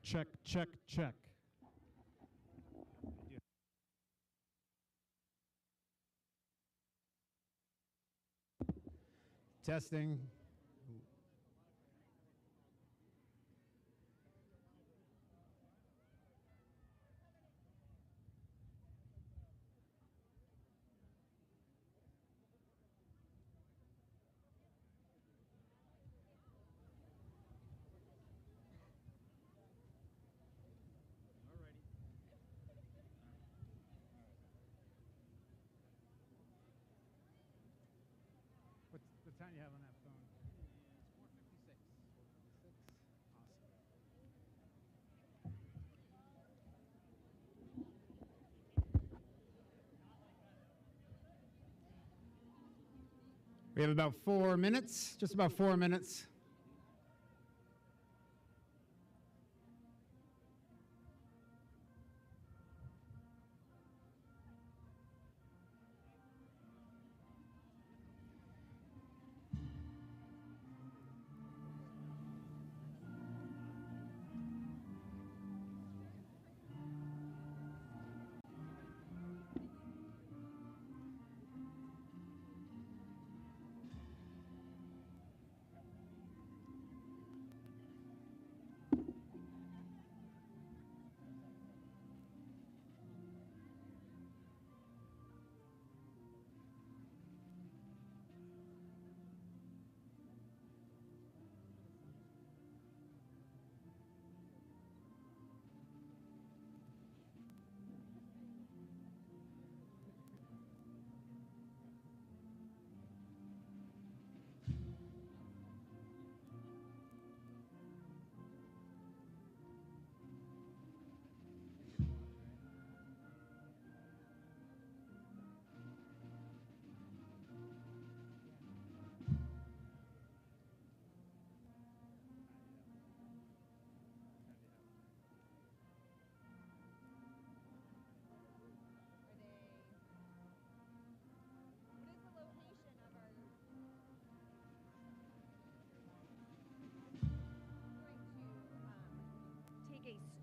check, check, check. Testing. What time do you have on that phone? It's 4:56. 4:56. Awesome. We have about 4 minutes, just about 4 minutes.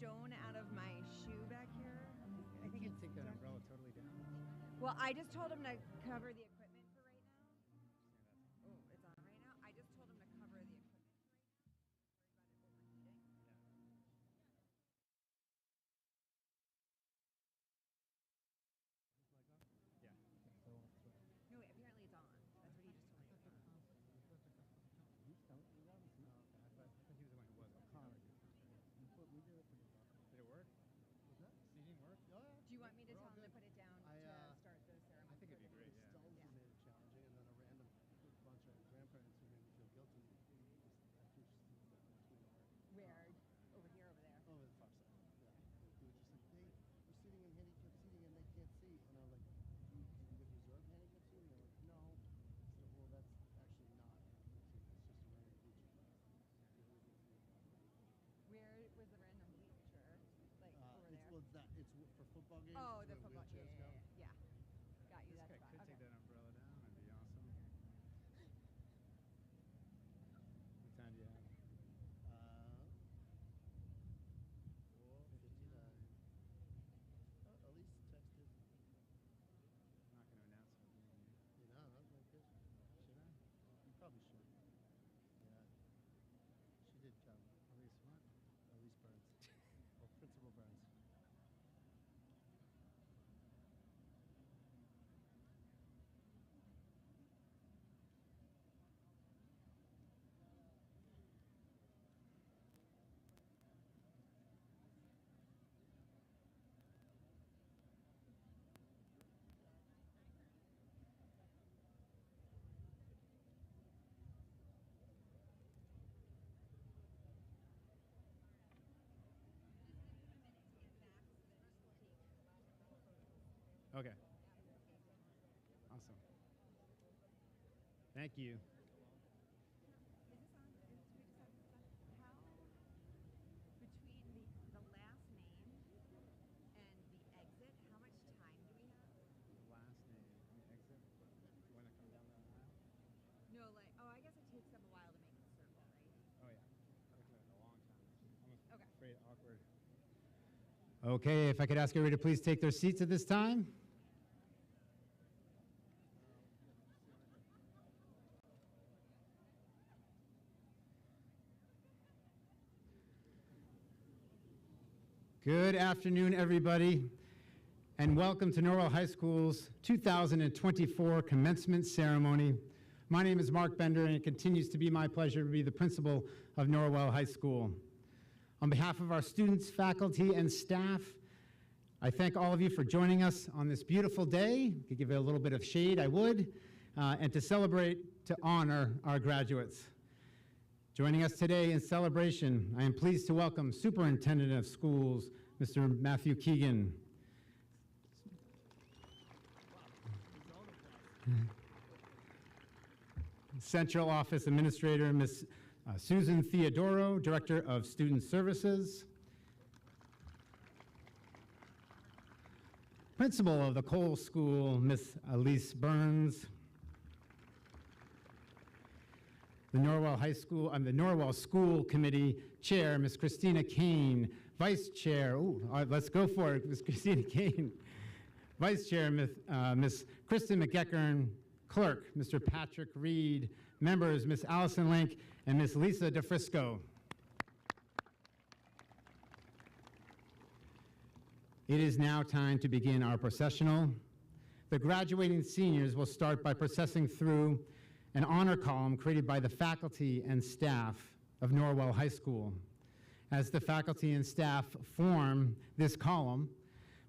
Stone out of my shoe back here. I think it's take that umbrella totally down. Well, I just told him to cover the equipment for right now. Oh, it's on right now. I just told him to cover the equipment for right now. Worried about it overheating. No, apparently it's on. That's what he just told me. I thought he was the one who was. Did it work? Did seating work? Oh, yeah. Do you want me to tell him to put it down to start the ceremony? I think it'd be great, yeah. Stalls made it challenging, and then a random bunch of grandparents who made me feel guilty. After seats that between our Where? Over here, over there? over the far side. Yeah. They were just like, we're sitting in handicap seating and they can't see. And I was like, do you get reserved handicap seating? They're like, no. I said, well, that's actually not handicap seating. It's just a random bleacher. Where was the random bleacher? Like over there? Well, it's for football games. Oh, it's the where football. Yeah, wheelchairs go. yeah. Got you. This That's guy spot. could Okay. take that umbrella down. That'd be awesome. What time do you have? 4:59. Oh, Elise texted. I'm not going to announce it. You know, that was good. Should I? You probably should. Yeah. She did come. Elise what? Elise Burns. Or Principal Burns. Okay. Awesome. Thank you. Is this on? We just have this on. How between the last name and the exit, how much time do we have? Last name and exit. When I come down the aisle? No, like I guess it takes them a while to make the circle, right? Oh yeah. Looking at it a long time. I'm Okay. afraid Wait, awkward. Okay, if I could ask everybody to please take their seats at this time. Good afternoon, everybody, and welcome to Norwell High School's 2024 commencement ceremony. My name is Mark Bender, and it continues to be my pleasure to be the principal of Norwell High School. On behalf of our students, faculty, and staff, I thank all of you for joining us on this beautiful day. To give it a little bit of shade, I would, and to celebrate, to honor our graduates. Joining us today in celebration, I am pleased to welcome Superintendent of Schools, Mr. Matthew Keegan. Central Office Administrator, Ms. Susan Theodoro, Director of Student Services. Principal of the Cole School, Ms. Elise Burns. The Norwell School Committee Chair, Ms. Christina Kane. Vice Chair, let's go for it, Ms. Christina Kane. Vice Chair, Ms. Kristen McEachern. Clerk, Mr. Patrick Reed. Members, Ms. Allison Link and Ms. Lisa DeFrisco. It is now time to begin our processional. The graduating seniors will start by processing through an honor column created by the faculty and staff of Norwell High School. As the faculty and staff form this column,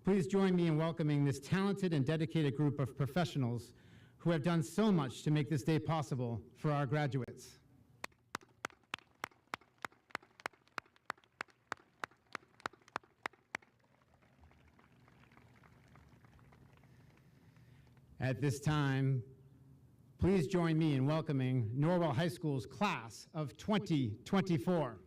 please join me in welcoming this talented and dedicated group of professionals who have done so much to make this day possible for our graduates. At this time, please join me in welcoming Norwell High School's class of 2024.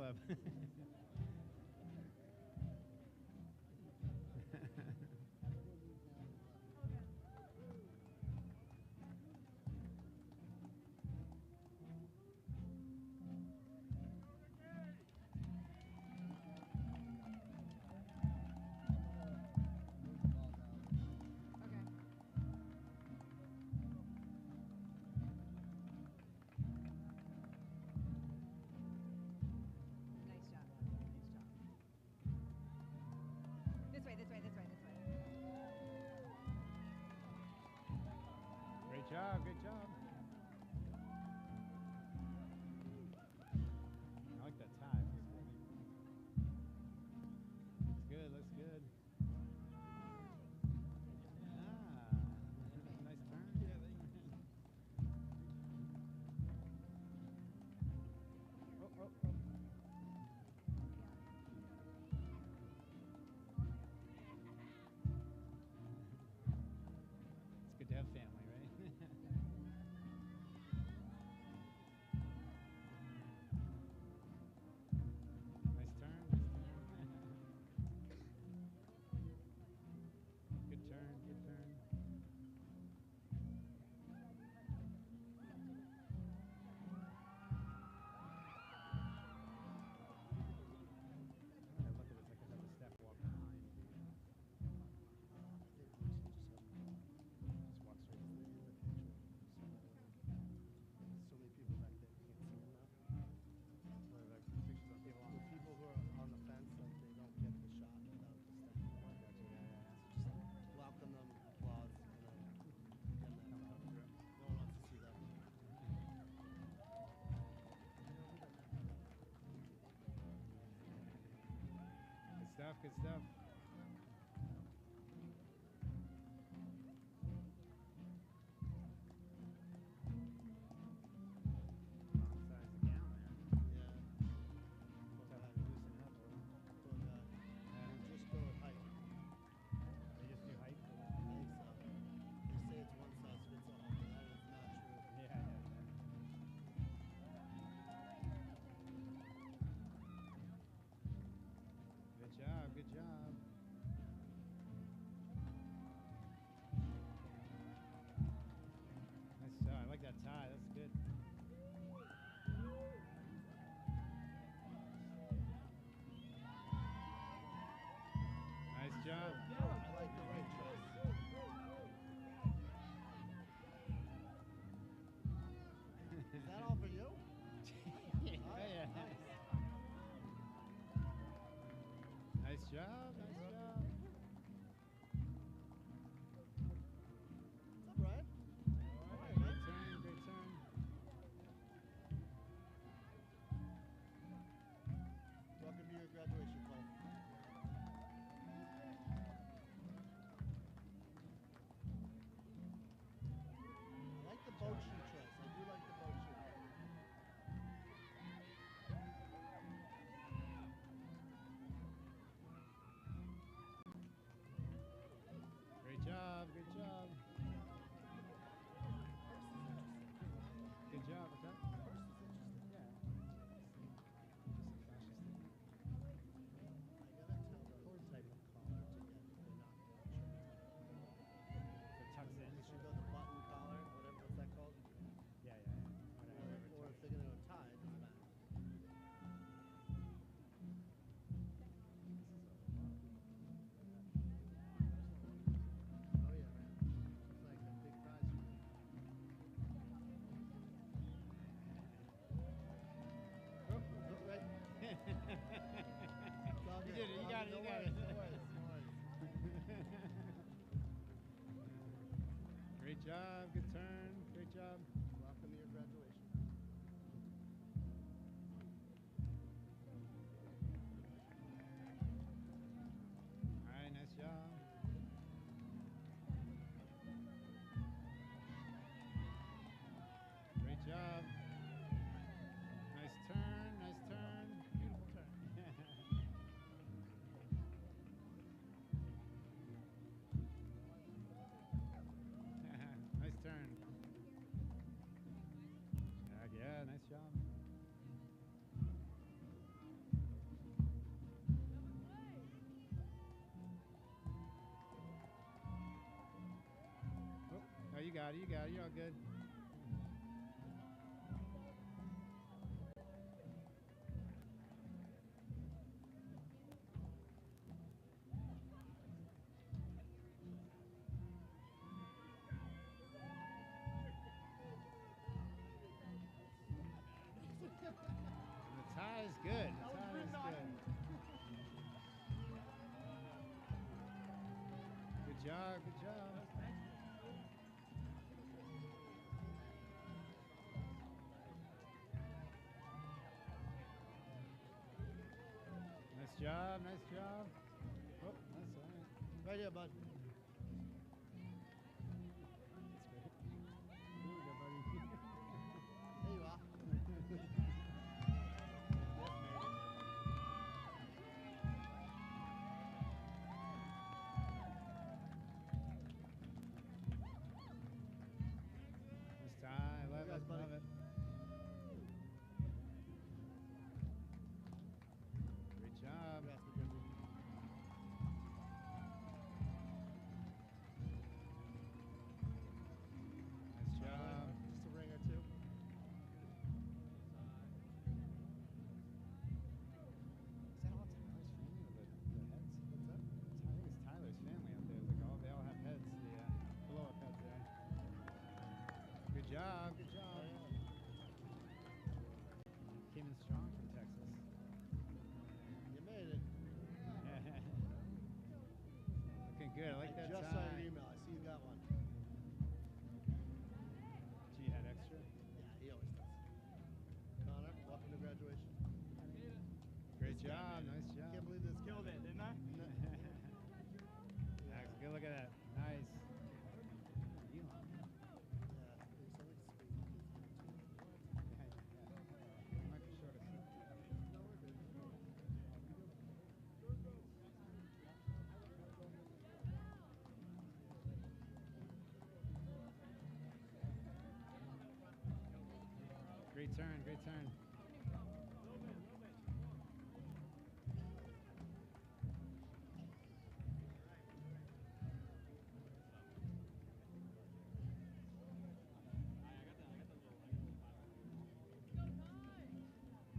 club. Okay. Nice job. Nice job. This way, this way, this way, this way. Great job, great job. I like that tie. Looks good, looks good. Ah, nice turn. Oh, oh, oh. It's good to have family, right? Nice turn, nice turn. Good turn, good turn. I look at it, it's like another step walk behind. I think we should just have just walk straight in the picture. So many people back there can't see him now. What, like pictures of people on The the people who are on the fence, like they don't get the shot without the stand. Gotcha, yeah, yeah, yeah. So just welcome them, applause, and then get them Come out. through. No one wants to see them. Good stuff, good stuff. Wrong size again there. Yeah. Poor Tough guy. to loosen it up a little. Poor guy. Yeah. Just go with height. They just do height. I think so. They say it's one size fits all, but that is not true. Yeah, yeah, yeah. Good job, good job. Nice tie. I like that tie. That's good. Nice job. I like the right choice. Is that all for you? Yeah, yeah. Nice. Nice job, nice job. What's up, Ryan? All right, great turn, great turn. Welcome to your graduation, Cole. I like the boat shoe choice. I do like the boat shoe. got it. You got it. You're all good. And the tie is good. The tie is good. Good job. Good job. Nice job. Nice job. Oh, that's all right. Right here, bud. Here we go, buddy. There you are. Nice tie. Love Congrats, it. buddy. Love it. Great job. Congrats, Mackenzie. Nice job. Just a ring or two. Is that all Tyler's family or the heads? What's that? I think it's Tyler's family up there. Like they all have heads. The blow up heads there. Good job. Good job. Came in strong from Texas. You made it. Looking good. I like that just tie. saw your email. I see you got one. Gee, you had extra? Yeah, he always does. Connor, welcome to graduation. Great This guy job. made it. Nice job. Can't believe this Killed guy it, made didn't I? Max, good look at that. Nice. Elon. Yeah, he's so like sweet. He might be short of stuff. No, we're good. Great turn. Great turn.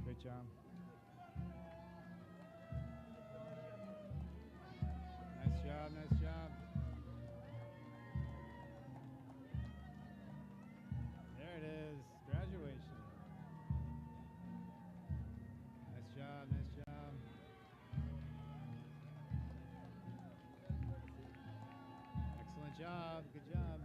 Great job. Nice job. Nice job. There it is. Graduation. Nice job. Nice job. Excellent job. Good job.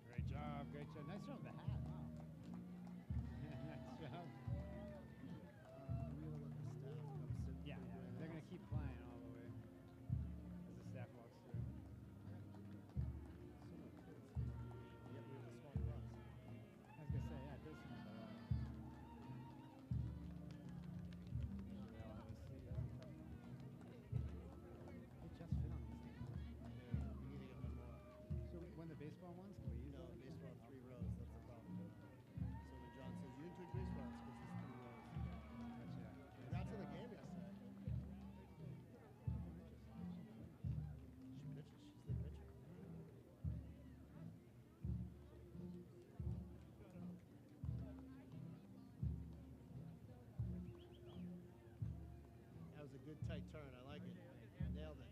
Great job. Great job. Nice job with the hat. Wow. Nice job. I'm gonna let the staff come sit. Yeah, through yeah. the They're going to keep playing all the way as the staff walks through. So many kids. Yep, we have a small class. I was going to say, yeah, it does seem like a lot. They all have a seat. They just fit on these things. Yeah, we need to get one more. So when the baseball ones, can we use No, them? baseball 3 rows. That's the problem. So when John says you didn't take baseball, it's because it's 3 rows. Gotcha. Congrats on the game yesterday. She pitches. She's the pitcher. That was a good tight turn. I like it. Nailed it.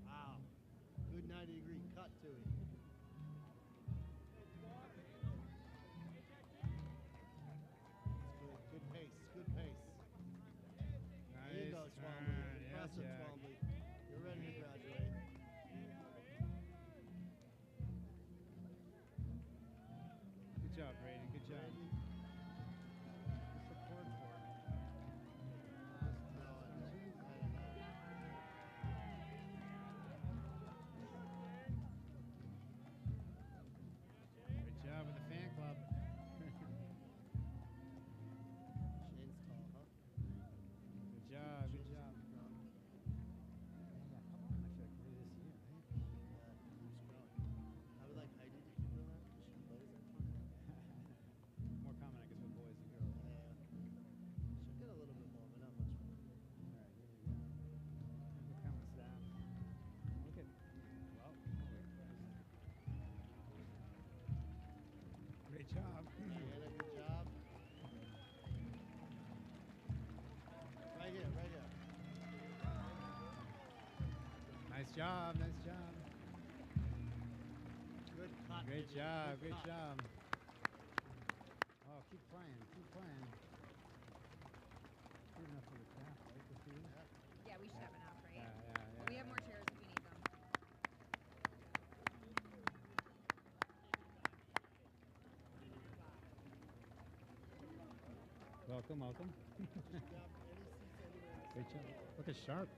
Wow. Good 90-degree cut to it. It's good. Good pace. Good pace. There you Nice go, turn. Twombly. Yeah, Impressive, Jack. Twombly. You're ready to graduate. Good job, Brayden. Good job. Randy, job, nice job. Good cut. Great Vivian, job, good great cut. job. Oh, keep playing, keep playing. Good enough for the staff, right, for students? Yeah, we should have enough, right? Yeah. But we have more chairs if we need them. Welcome, welcome. Just grab any seats anywhere in the Great job. Look at Sharp.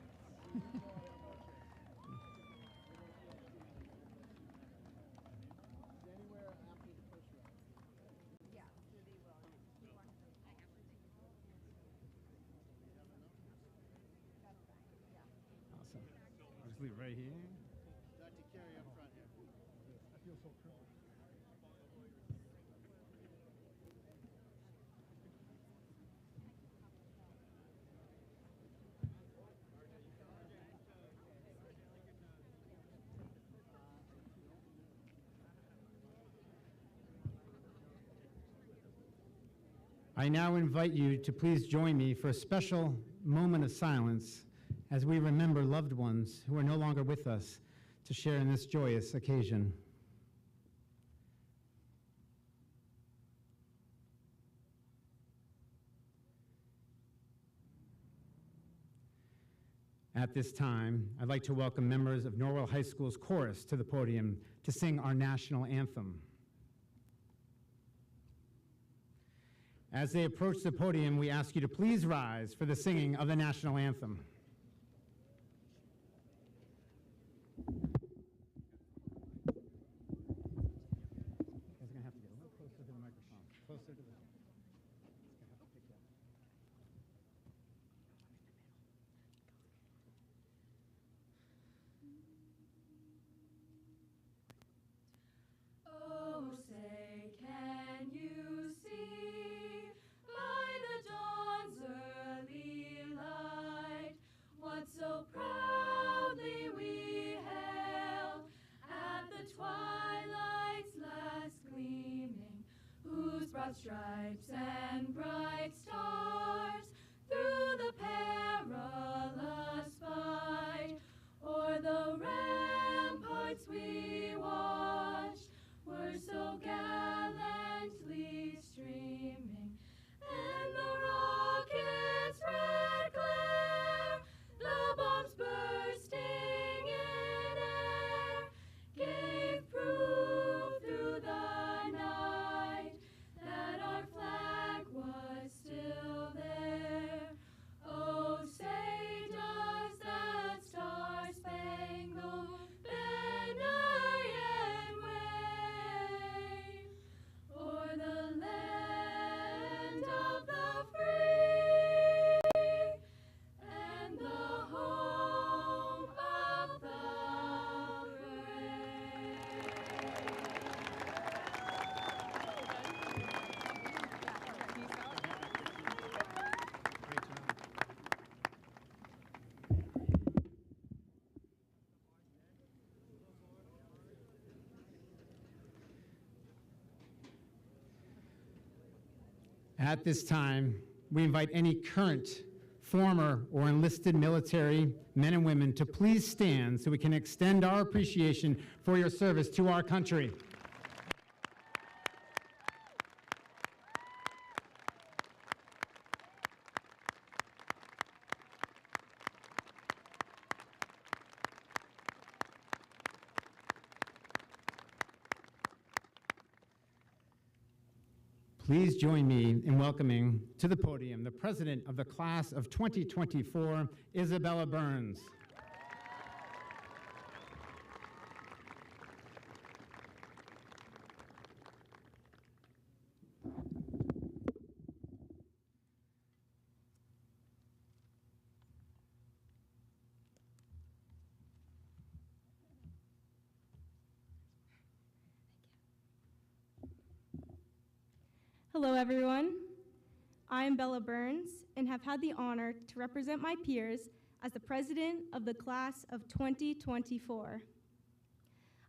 anywhere after the push row. Yeah, so they will. You want them? I have to take them. That's fine, yeah. Awesome. I'll just leave it right here. Dr. Carey up front here. I feel so privileged. I now invite you to please join me for a special moment of silence as we remember loved ones who are no longer with us to share in this joyous occasion. At this time, I'd like to welcome members of Norwell High School's chorus to the podium to sing our national anthem. As they approach the podium, we ask you to please rise for the singing of the national anthem. You guys are going to have to get a little closer to the microphone. Closer to the... It's going to have to pick that. Oh, say, can you see by the dawn's early light what so proudly we hailed at the twilight's last gleaming, whose broad stripes and bright stars through the perilous fight o'er the ramparts we watched were so gallantly streaming, and the rocket's red glare, the bombs bursting in air, gave proof through the night that our flag was still there. Oh, say does that star-spangled banner yet wave o'er the land of the free and the home of the Great job. At this time, we invite any current, former, or enlisted military men and women to please stand so we can extend our appreciation for your service to our country. Please join me in welcoming to the podium the president of the class of 2024, Isabella Burns. Hello, everyone. I'm Bella Burns and have had the honor to represent my peers as the president of the class of 2024.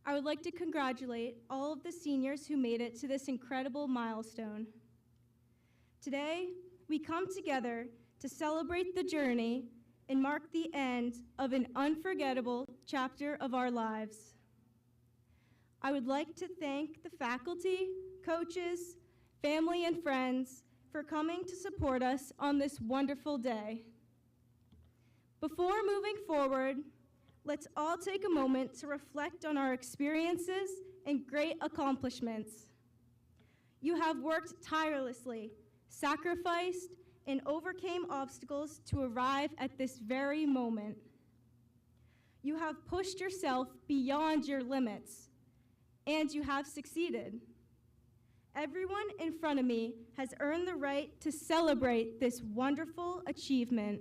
I would like to congratulate all of the seniors who made it to this incredible milestone. Today, we come together to celebrate the journey and mark the end of an unforgettable chapter of our lives. I would like to thank the faculty, coaches, family, and friends for coming to support us on this wonderful day. Before moving forward, let's all take a moment to reflect on our experiences and great accomplishments. You have worked tirelessly, sacrificed, and overcame obstacles to arrive at this very moment. You have pushed yourself beyond your limits, and you have succeeded. Everyone in front of me has earned the right to celebrate this wonderful achievement.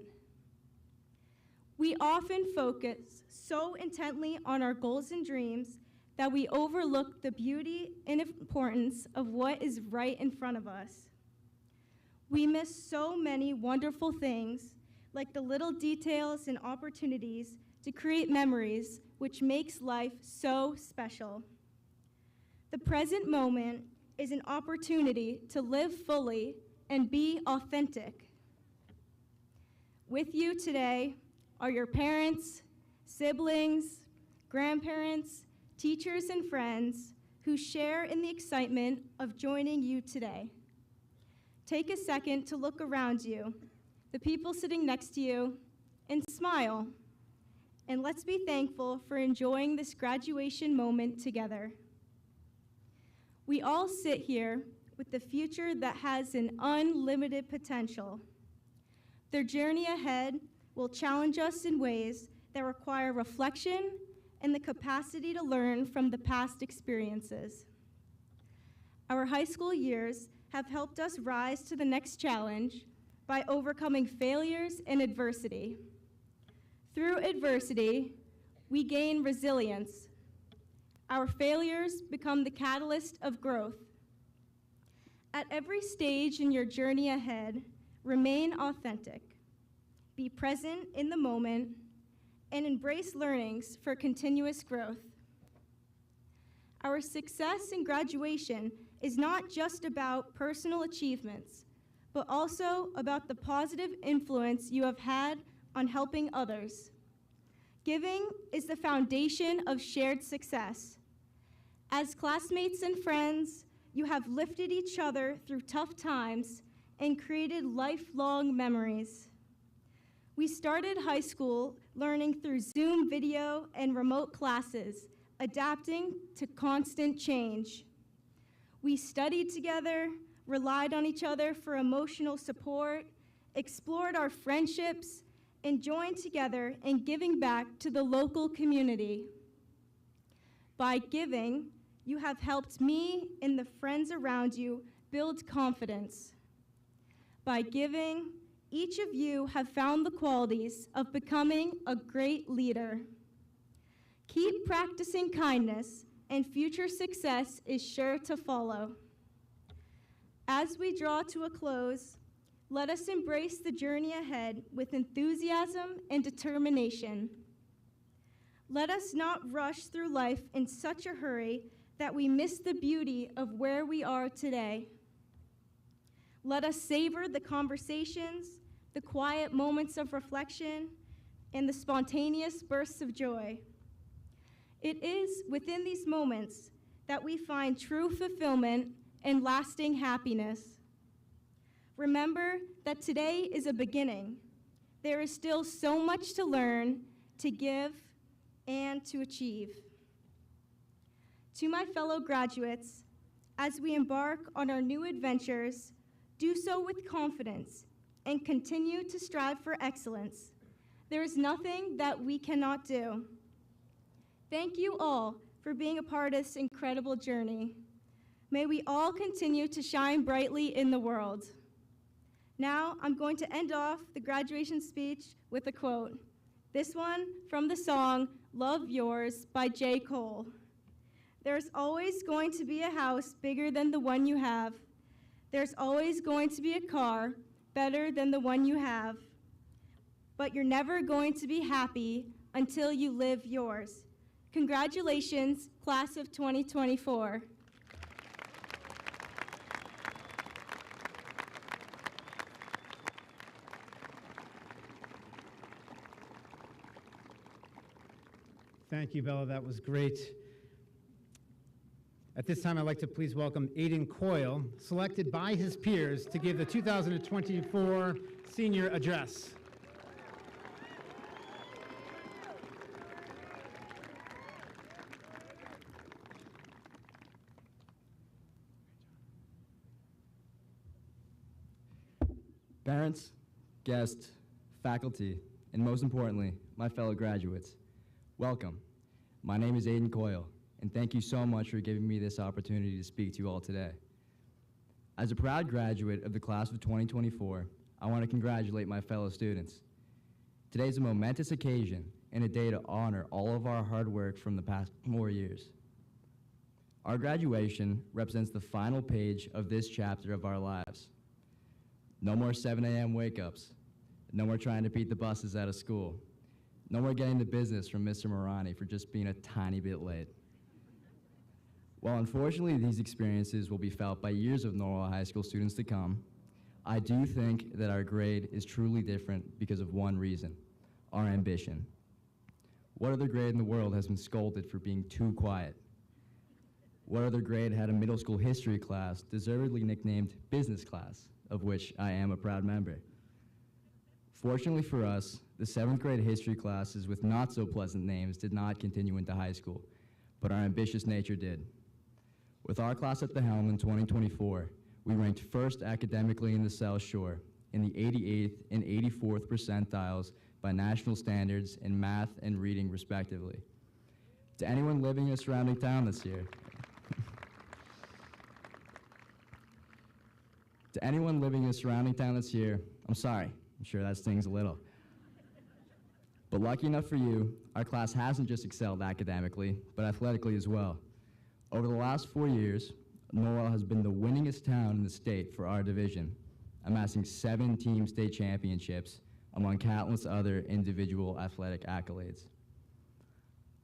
We often focus so intently on our goals and dreams that we overlook the beauty and importance of what is right in front of us. We miss so many wonderful things, like the little details and opportunities to create memories, which makes life so special. The present moment is an opportunity to live fully and be authentic. With you today are your parents, siblings, grandparents, teachers, and friends who share in the excitement of joining you today. Take a second to look around you, the people sitting next to you, and smile. And let's be thankful for enjoying this graduation moment together. We all sit here with the future that has an unlimited potential. Their journey ahead will challenge us in ways that require reflection and the capacity to learn from the past experiences. Our high school years have helped us rise to the next challenge by overcoming failures and adversity. Through adversity, we gain resilience. Our failures become the catalyst of growth. At every stage in your journey ahead, remain authentic. Be present in the moment and embrace learnings for continuous growth. Our success in graduation is not just about personal achievements, but also about the positive influence you have had on helping others. Giving is the foundation of shared success. As classmates and friends, you have lifted each other through tough times and created lifelong memories. We started high school learning through Zoom video and remote classes, adapting to constant change. We studied together, relied on each other for emotional support, explored our friendships, and joined together in giving back to the local community. By giving, you have helped me and the friends around you build confidence. By giving, each of you have found the qualities of becoming a great leader. Keep practicing kindness, and future success is sure to follow. As we draw to a close, let us embrace the journey ahead with enthusiasm and determination. Let us not rush through life in such a hurry that we miss the beauty of where we are today. Let us savor the conversations, the quiet moments of reflection, and the spontaneous bursts of joy. It is within these moments that we find true fulfillment and lasting happiness. Remember that today is a beginning. There is still so much to learn, to give, and to achieve. To my fellow graduates, as we embark on our new adventures, do so with confidence and continue to strive for excellence. There is nothing that we cannot do. Thank you all for being a part of this incredible journey. May we all continue to shine brightly in the world. Now, I'm going to end off the graduation speech with a quote. This one from the song, Love Yours by J. Cole. There's always going to be a house bigger than the one you have. There's always going to be a car better than the one you have. But you're never going to be happy until you live yours. Congratulations, class of 2024. Thank you, Bella. That was great. At this time, I'd like to please welcome Aiden Coyle, selected by his peers to give the 2024 senior address. Parents, guests, faculty, and most importantly, my fellow graduates, welcome. My name is Aiden Coyle, and thank you so much for giving me this opportunity to speak to you all today. As a proud graduate of the class of 2024, I want to congratulate my fellow students. Today is a momentous occasion and a day to honor all of our hard work from the past 4 years. Our graduation represents the final page of this chapter of our lives. No more 7 a.m. wake-ups. No more trying to beat the buses out of school. No more getting the business from Mr. Morani for just being a tiny bit late. While unfortunately these experiences will be felt by years of Norwell High School students to come, I do think that our grade is truly different because of one reason: our ambition. What other grade in the world has been scolded for being too quiet? What other grade had a middle school history class deservedly nicknamed business class, of which I am a proud member? Fortunately for us, the 7th grade history classes with not so pleasant names did not continue into high school, but our ambitious nature did. With our class at the helm in 2024, we ranked first academically in the South Shore, in the 88th and 84th percentiles by national standards in math and reading respectively. To anyone living in a surrounding town this year, I'm sorry, I'm sure that stings a little. But lucky enough for you, our class hasn't just excelled academically, but athletically as well. Over the last 4 years, Norwell has been the winningest town in the state for our division, amassing 7 team state championships among countless other individual athletic accolades.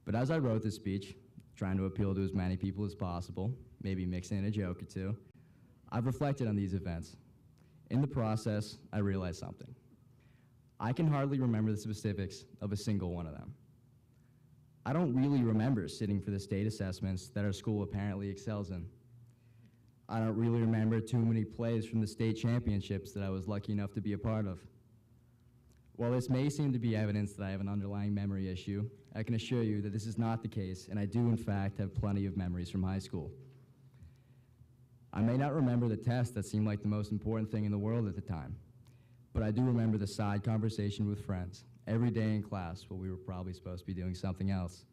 But as I wrote this speech, trying to appeal to as many people as possible, maybe mixing in a joke or two, I've reflected on these events. In the process, I realized something. I can hardly remember the specifics of a single one of them. I don't really remember sitting for the state assessments that our school apparently excels in. I don't really remember too many plays from the state championships that I was lucky enough to be a part of. While this may seem to be evidence that I have an underlying memory issue, I can assure you that this is not the case, and I do in fact have plenty of memories from high school. I may not remember the test that seemed like the most important thing in the world at the time, but I do remember the side conversation with friends every day in class while we were probably supposed to be doing something else.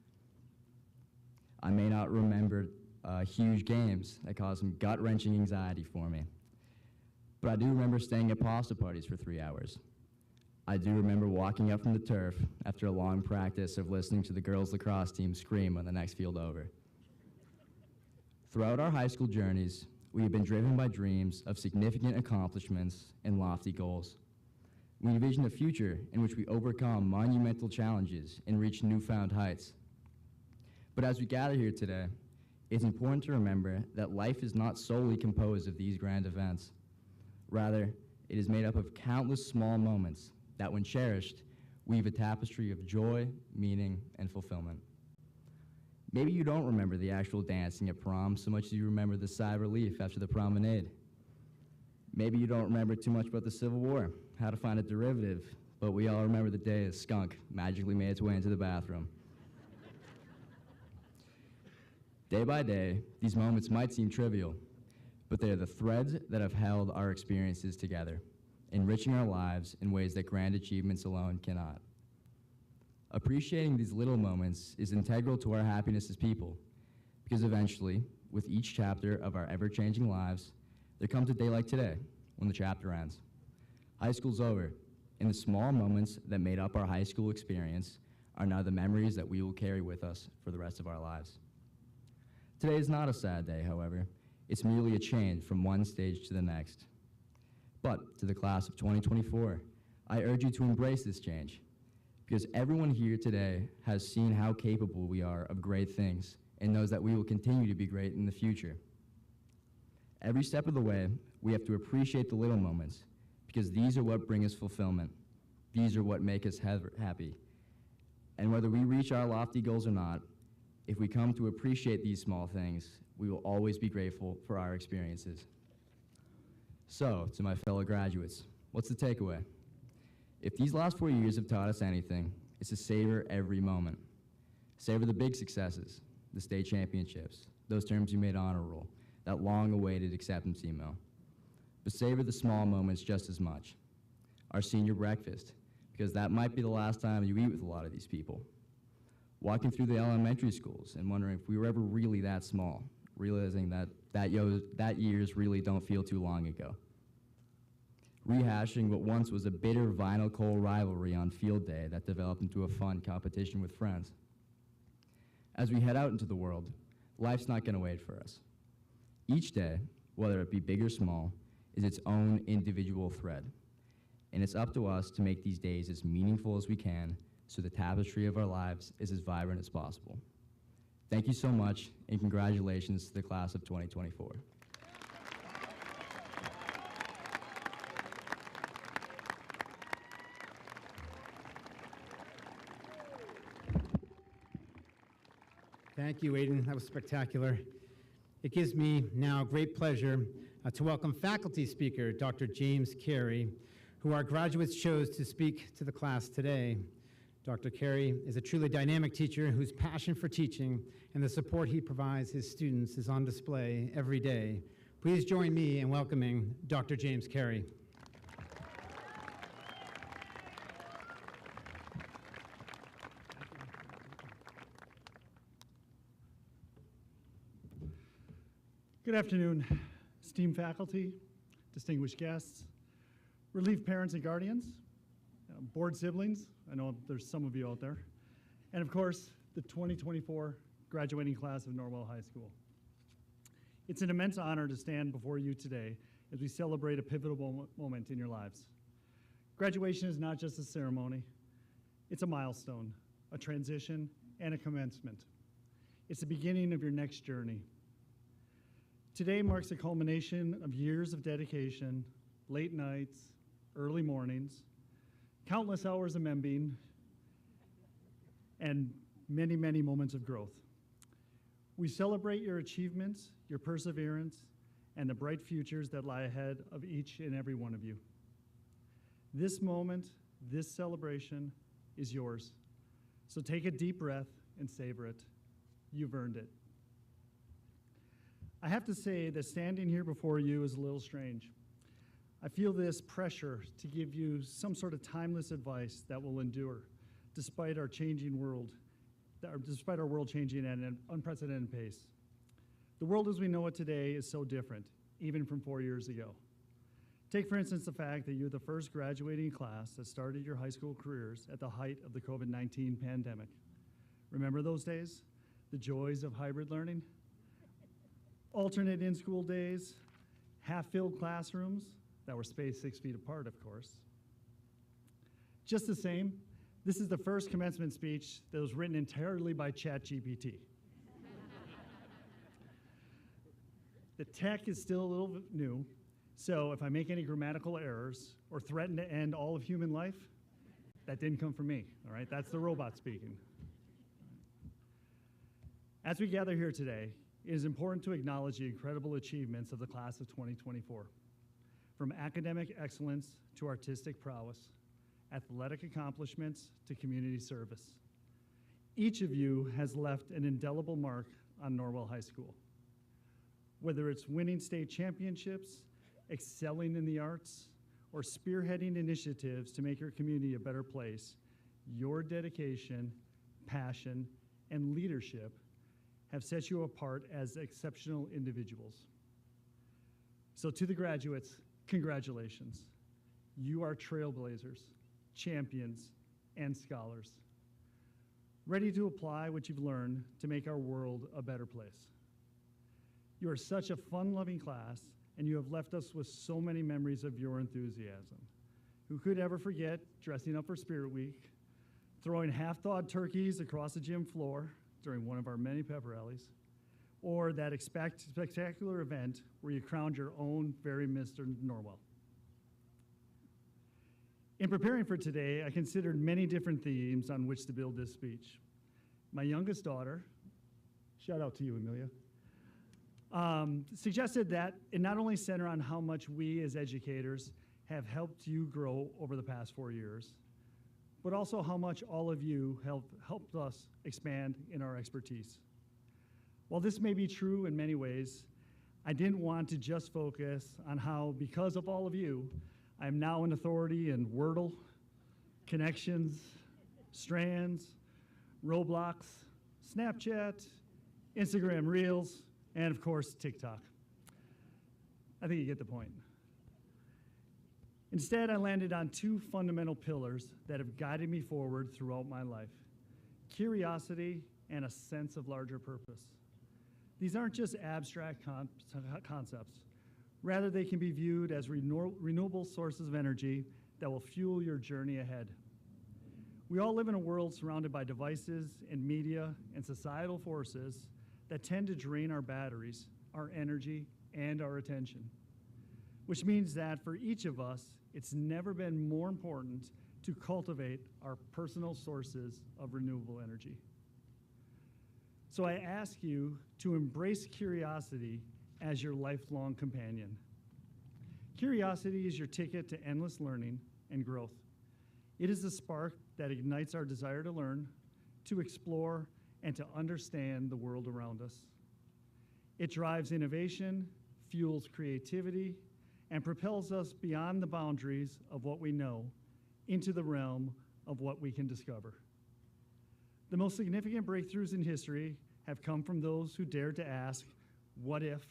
I may not remember huge games that caused some gut-wrenching anxiety for me, but I do remember staying at pasta parties for 3 hours. I do remember walking up from the turf after a long practice of listening to the girls' lacrosse team scream on the next field over. Throughout our high school journeys, we have been driven by dreams of significant accomplishments and lofty goals. We envision a future in which we overcome monumental challenges and reach newfound heights. But as we gather here today, it's important to remember that life is not solely composed of these grand events. Rather, it is made up of countless small moments that, when cherished, weave a tapestry of joy, meaning, and fulfillment. Maybe you don't remember the actual dancing at prom so much as you remember the sigh of relief after the promenade. Maybe you don't remember too much about the Civil War, how to find a derivative, but we all remember the day a skunk magically made its way into the bathroom. Day by day, these moments might seem trivial, but they are the threads that have held our experiences together, enriching our lives in ways that grand achievements alone cannot. Appreciating these little moments is integral to our happiness as people, because eventually, with each chapter of our ever-changing lives, there comes a day like today, when the chapter ends. High school's over, and the small moments that made up our high school experience are now the memories that we will carry with us for the rest of our lives. Today is not a sad day, however. It's merely a change from one stage to the next. But to the class of 2024, I urge you to embrace this change, because everyone here today has seen how capable we are of great things and knows that we will continue to be great in the future. Every step of the way, we have to appreciate the little moments, because these are what bring us fulfillment. These are what make us happy. And whether we reach our lofty goals or not, if we come to appreciate these small things, we will always be grateful for our experiences. So, to my fellow graduates, what's the takeaway? If these last 4 years have taught us anything, it's to savor every moment. Savor the big successes, the state championships, those terms you made honor roll, that long-awaited acceptance email. But savor the small moments just as much. Our senior breakfast, because that might be the last time you eat with a lot of these people. Walking through the elementary schools and wondering if we were ever really that small, realizing that years really don't feel too long ago. Rehashing what once was a bitter vinyl coal rivalry on field day that developed into a fun competition with friends. As we head out into the world, life's not going to wait for us. Each day, whether it be big or small, is its own individual thread. And it's up to us to make these days as meaningful as we can so the tapestry of our lives is as vibrant as possible. Thank you so much, and congratulations to the class of 2024. Thank you, Aiden. That was spectacular. It gives me now great pleasure to welcome faculty speaker, Dr. James Carey, who our graduates chose to speak to the class today. Dr. Carey is a truly dynamic teacher whose passion for teaching and the support he provides his students is on display every day. Please join me in welcoming Dr. James Carey. Good afternoon, esteemed faculty, distinguished guests, relieved parents and guardians, board siblings, I know there's some of you out there, and of course, the 2024 graduating class of Norwell High School. It's an immense honor to stand before you today as we celebrate a pivotal moment in your lives. Graduation is not just a ceremony, it's a milestone, a transition, and a commencement. It's the beginning of your next journey. Today marks the culmination of years of dedication, late nights, early mornings, countless hours of membing, and many, many moments of growth. We celebrate your achievements, your perseverance, and the bright futures that lie ahead of each and every one of you. This moment, this celebration is yours. So take a deep breath and savor it. You've earned it. I have to say that standing here before you is a little strange. I feel this pressure to give you some sort of timeless advice that will endure despite our changing world, despite our world changing at an unprecedented pace. The world as we know it today is so different, even from 4 years ago. Take, for instance, the fact that you're the first graduating class that started your high school careers at the height of the COVID-19 pandemic. Remember those days? The joys of hybrid learning? Alternate in-school days, half-filled classrooms that were spaced 6 feet apart, of course. Just the same, this is the first commencement speech that was written entirely by ChatGPT. The tech is still a little bit new, so if I make any grammatical errors or threaten to end all of human life, that didn't come from me, all right? That's the robot speaking. As we gather here today, it is important to acknowledge the incredible achievements of the class of 2024. From academic excellence to artistic prowess, athletic accomplishments to community service. Each of you has left an indelible mark on Norwell High School. Whether it's winning state championships, excelling in the arts, or spearheading initiatives to make your community a better place, your dedication, passion, and leadership have set you apart as exceptional individuals. So to the graduates, congratulations. You are trailblazers, champions, and scholars, ready to apply what you've learned to make our world a better place. You are such a fun-loving class, and you have left us with so many memories of your enthusiasm. Who could ever forget dressing up for Spirit Week, throwing half-thawed turkeys across the gym floor during one of our many pep rallies, or that spectacular event where you crowned your own very Mr. Norwell. In preparing for today, I considered many different themes on which to build this speech. My youngest daughter, shout out to you, Amelia, suggested that it not only center on how much we as educators have helped you grow over the past 4 years, but also how much all of you helped us expand in our expertise. While this may be true in many ways, I didn't want to just focus on how, because of all of you, I am now an authority in Wordle, Connections, Strands, Roblox, Snapchat, Instagram Reels, and of course, TikTok. I think you get the point. Instead, I landed on two fundamental pillars that have guided me forward throughout my life: curiosity and a sense of larger purpose. These aren't just abstract concepts. Rather, they can be viewed as renewable sources of energy that will fuel your journey ahead. We all live in a world surrounded by devices and media and societal forces that tend to drain our batteries, our energy, and our attention, which means that for each of us, it's never been more important to cultivate our personal sources of renewable energy. So I ask you to embrace curiosity as your lifelong companion. Curiosity is your ticket to endless learning and growth. It is the spark that ignites our desire to learn, to explore, and to understand the world around us. It drives innovation, fuels creativity, and propels us beyond the boundaries of what we know into the realm of what we can discover. The most significant breakthroughs in history have come from those who dared to ask, what if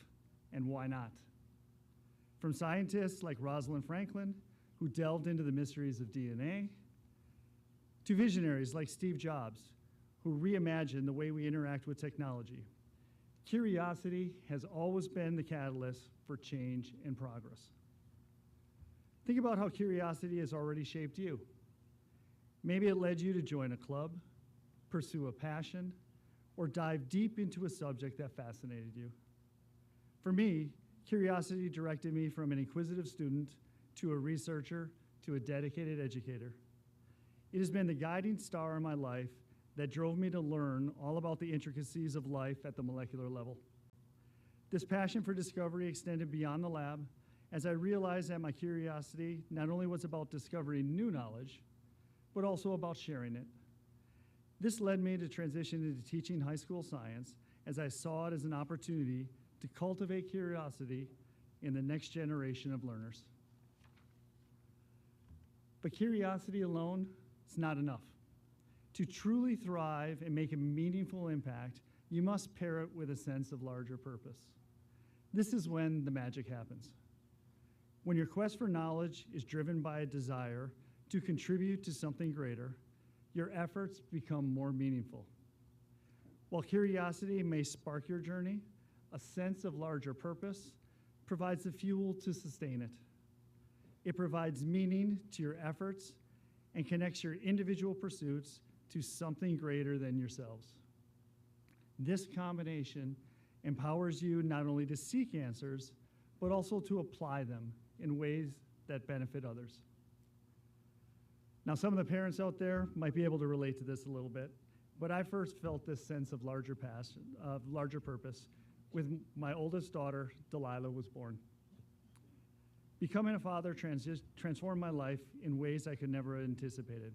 and why not? From scientists like Rosalind Franklin, who delved into the mysteries of DNA, to visionaries like Steve Jobs, who reimagined the way we interact with technology. Curiosity has always been the catalyst for change and progress. Think about how curiosity has already shaped you. Maybe it led you to join a club, pursue a passion, or dive deep into a subject that fascinated you. For me, curiosity directed me from an inquisitive student to a researcher to a dedicated educator. It has been the guiding star in my life that drove me to learn all about the intricacies of life at the molecular level. This passion for discovery extended beyond the lab as I realized that my curiosity not only was about discovering new knowledge, but also about sharing it. This led me to transition into teaching high school science as I saw it as an opportunity to cultivate curiosity in the next generation of learners. But curiosity alone is not enough. To truly thrive and make a meaningful impact, you must pair it with a sense of larger purpose. This is when the magic happens. When your quest for knowledge is driven by a desire to contribute to something greater, your efforts become more meaningful. While curiosity may spark your journey, a sense of larger purpose provides the fuel to sustain it. It provides meaning to your efforts and connects your individual pursuits to something greater than yourselves. This combination empowers you not only to seek answers, but also to apply them in ways that benefit others. Now, some of the parents out there might be able to relate to this a little bit, but I first felt this sense of larger passion, of larger purpose, with my oldest daughter, Delilah, was born. Becoming a father transformed my life in ways I could never have anticipated,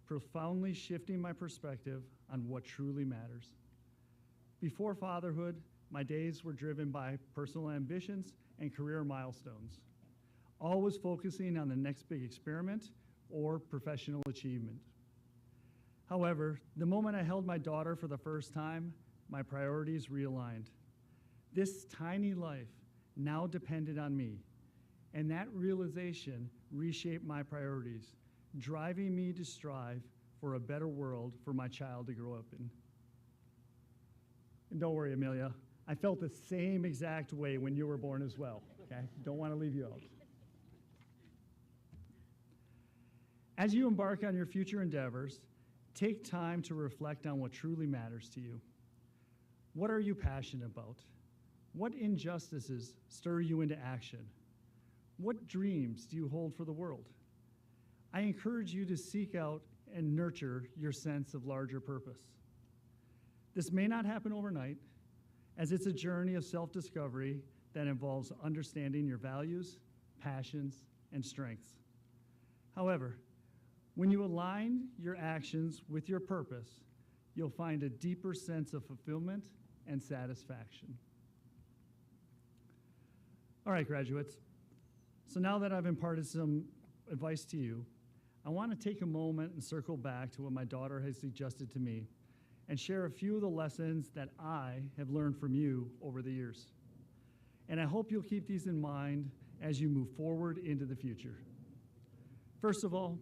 profoundly shifting my perspective on what truly matters. Before fatherhood, my days were driven by personal ambitions and career milestones, always focusing on the next big experiment or professional achievement. However, the moment I held my daughter for the first time, my priorities realigned. This tiny life now depended on me, and that realization reshaped my priorities, driving me to strive for a better world for my child to grow up in. And don't worry, Amelia, I felt the same exact way when you were born as well, okay? Don't want to leave you out. As you embark on your future endeavors, take time to reflect on what truly matters to you. What are you passionate about? What injustices stir you into action? What dreams do you hold for the world? I encourage you to seek out and nurture your sense of larger purpose. This may not happen overnight, as it's a journey of self-discovery that involves understanding your values, passions, and strengths. However, when you align your actions with your purpose, you'll find a deeper sense of fulfillment and satisfaction. All right, graduates. So now that I've imparted some advice to you, I want to take a moment and circle back to what my daughter has suggested to me and share a few of the lessons that I have learned from you over the years. And I hope you'll keep these in mind as you move forward into the future. First of all,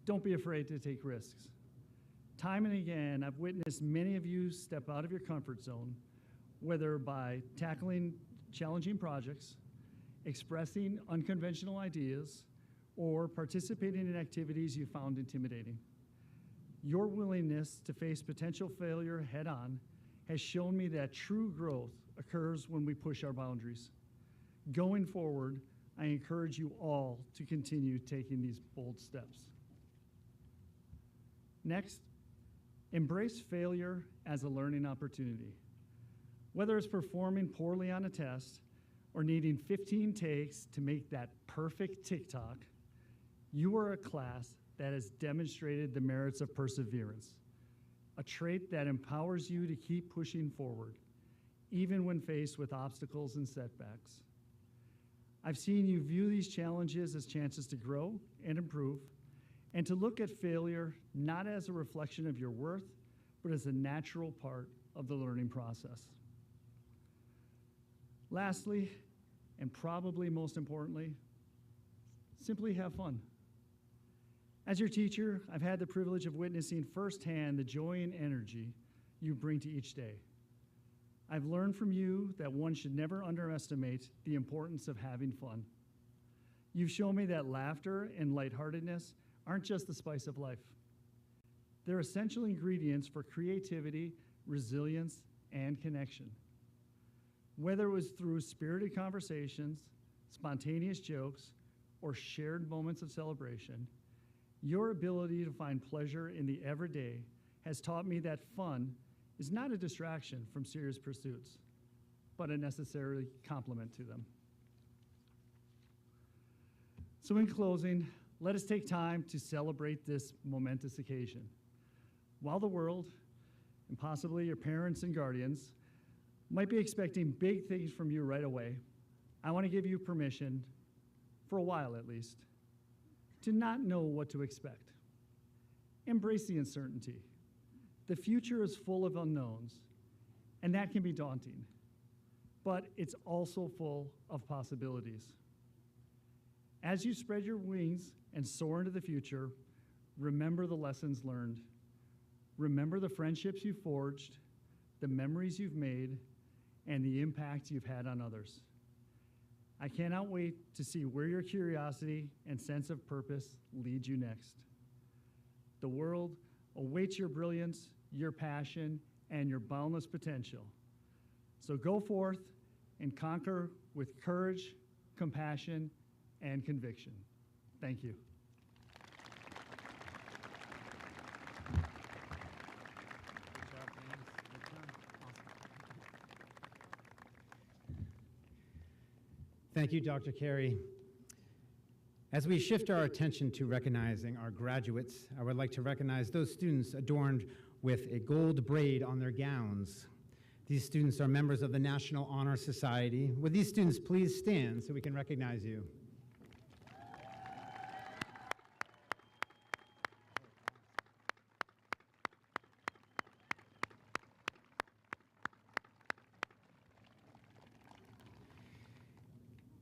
don't be afraid to take risks. Time and again, I've witnessed many of you step out of your comfort zone, whether by tackling challenging projects, expressing unconventional ideas, or participating in activities you found intimidating. Your willingness to face potential failure head-on has shown me that true growth occurs when we push our boundaries. Going forward, I encourage you all to continue taking these bold steps. Next, embrace failure as a learning opportunity. Whether it's performing poorly on a test or needing 15 takes to make that perfect TikTok, you are a class that has demonstrated the merits of perseverance, a trait that empowers you to keep pushing forward, even when faced with obstacles and setbacks. I've seen you view these challenges as chances to grow and improve, and to look at failure not as a reflection of your worth, but as a natural part of the learning process. Lastly, and probably most importantly, simply have fun. As your teacher, I've had the privilege of witnessing firsthand the joy and energy you bring to each day. I've learned from you that one should never underestimate the importance of having fun. You've shown me that laughter and lightheartedness aren't just the spice of life. They're essential ingredients for creativity, resilience, and connection. Whether it was through spirited conversations, spontaneous jokes, or shared moments of celebration, your ability to find pleasure in the everyday has taught me that fun is not a distraction from serious pursuits, but a necessary complement to them. So in closing, let us take time to celebrate this momentous occasion. While the world, and possibly your parents and guardians, might be expecting big things from you right away, I want to give you permission, for a while at least, to not know what to expect. Embrace the uncertainty. The future is full of unknowns, and that can be daunting, but it's also full of possibilities. As you spread your wings and soar into the future, remember the lessons learned. Remember the friendships you forged, the memories you've made, and the impact you've had on others. I cannot wait to see where your curiosity and sense of purpose lead you next. The world awaits your brilliance, your passion, and your boundless potential. So go forth and conquer with courage, compassion, and conviction. Thank you. Thank you, Dr. Carey. As we shift our attention to recognizing our graduates, I would like to recognize those students adorned with a gold braid on their gowns. These students are members of the National Honor Society. Would these students please stand so we can recognize you?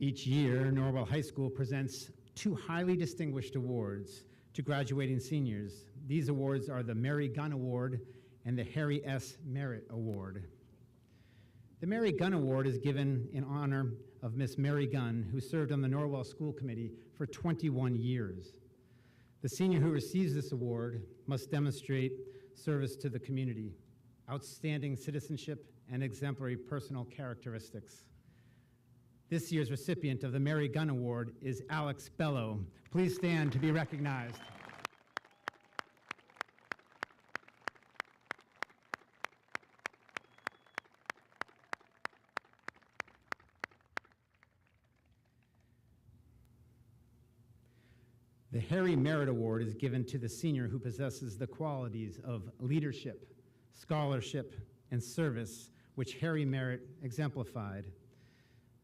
Each year, Norwell High School presents two highly distinguished awards to graduating seniors. These awards are the Mary Gunn Award and the Harry S. Merritt Award. The Mary Gunn Award is given in honor of Miss Mary Gunn, who served on the Norwell School Committee for 21 years. The senior who receives this award must demonstrate service to the community, outstanding citizenship, and exemplary personal characteristics. This year's recipient of the Mary Gunn Award is Alex Bello. Please stand to be recognized. The Harry Merit Award is given to the senior who possesses the qualities of leadership, scholarship, and service, which Harry Merit exemplified.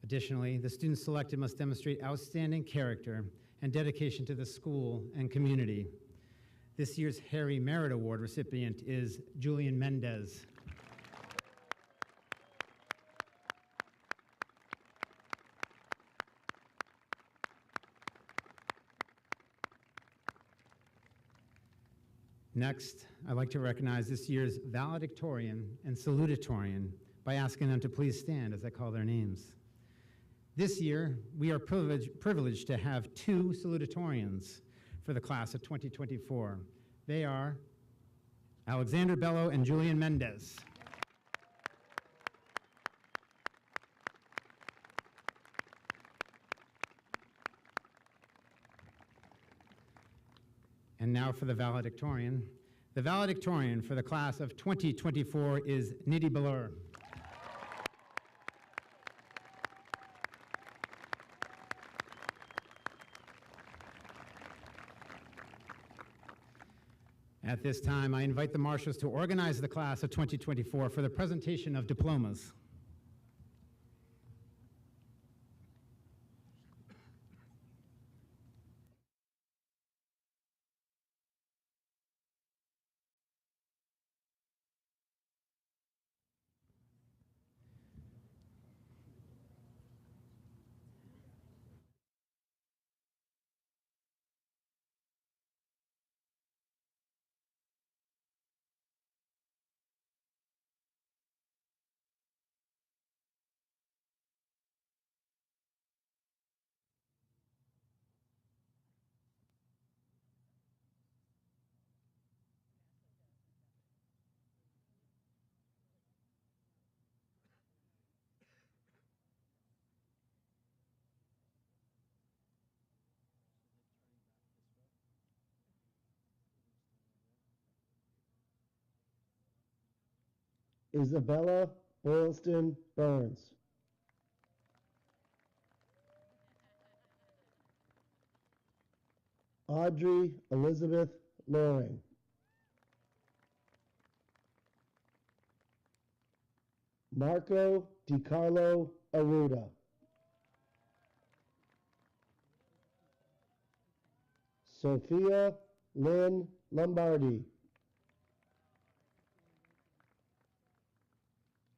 Additionally, the students selected must demonstrate outstanding character and dedication to the school and community. This year's Harry Merit Award recipient is Julian Mendez. Next, I'd like to recognize this year's valedictorian and salutatorian by asking them to please stand as I call their names. This year, we are privileged to have two salutatorians for the class of 2024. They are Alexander Bello and Julian Mendez. And now for the valedictorian. The valedictorian for the class of 2024 is Nidhi Balur. At this time, I invite the marshals to organize the class of 2024 for the presentation of diplomas. Isabella Boylston Burns. Audrey Elizabeth Loring. Marco DiCarlo Aruda. Sophia Lynn Lombardi.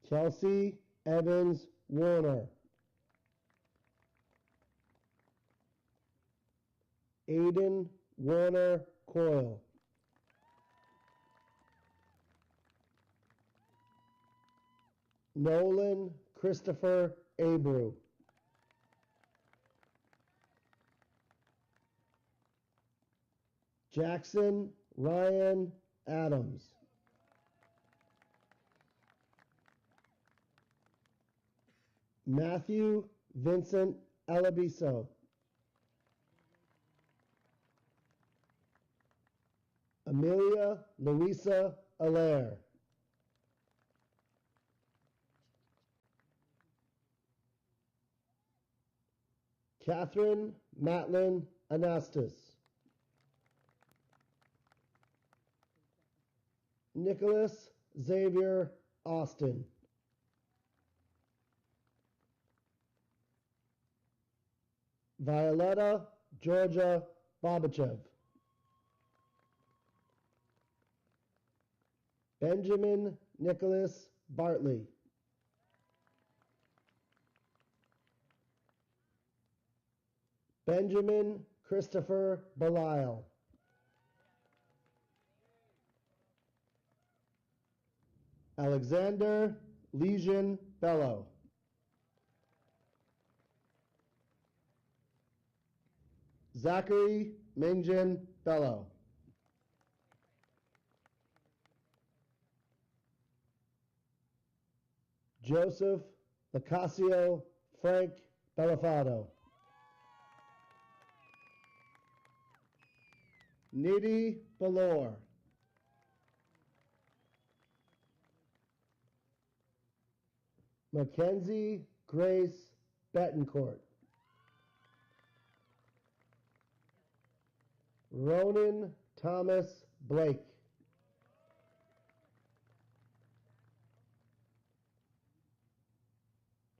Kelsey Evans Warner. Aiden Warner Coyle. Nolan Christopher Abreu. Jackson Ryan Adams. Matthew Vincent Alabiso. Amelia Louisa Allaire. Catherine Matlin Anastas. Nicholas Xavier Austin. Violetta Georgia Babachev. Benjamin Nicholas Bartley. Benjamin Christopher Belisle. Alexander Legion Bello. Zachary Mingjin Bello. Joseph Lacasio Frank Belafato. Nidhi Balor. Mackenzie Grace Betancourt. Ronan Thomas Blake.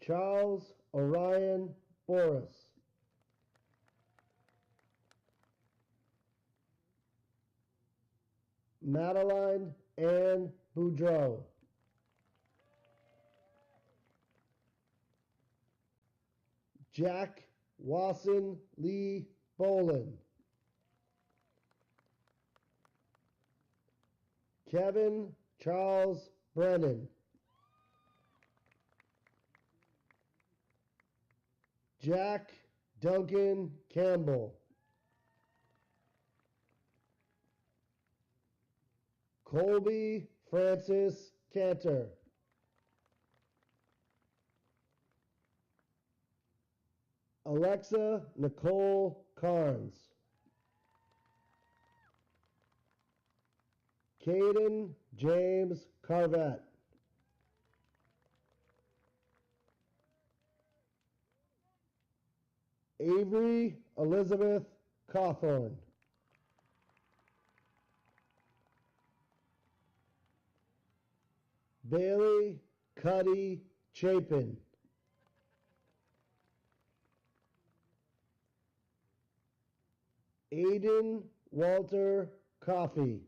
Charles Orion Boris. Madeline Ann Boudreau. Jack Wasson Lee Bolin. Kevin Charles Brennan. Jack Duncan Campbell. Colby Francis Cantor. Alexa Nicole Carnes. Caden James Carvet. Avery Elizabeth Cawthorn. Bailey Cuddy Chapin. Aiden Walter Coffey.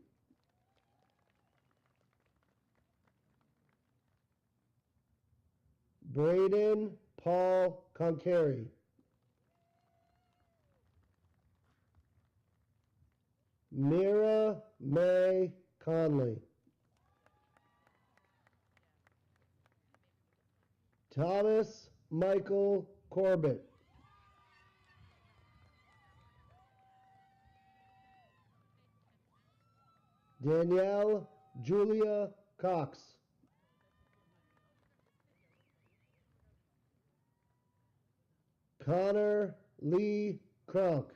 Braden Paul Concarey. Mira May Conley. Thomas Michael Corbett. Danielle Julia Cox. Connor Lee Kronk.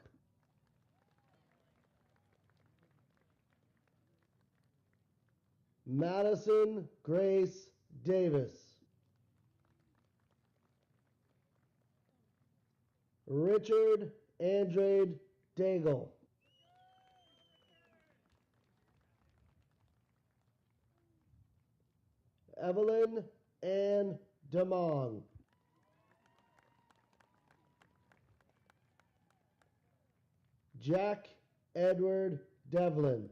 Madison Grace Davis. Richard Andrade Daigle. Evelyn Ann DeMong. Jack Edward Devlin.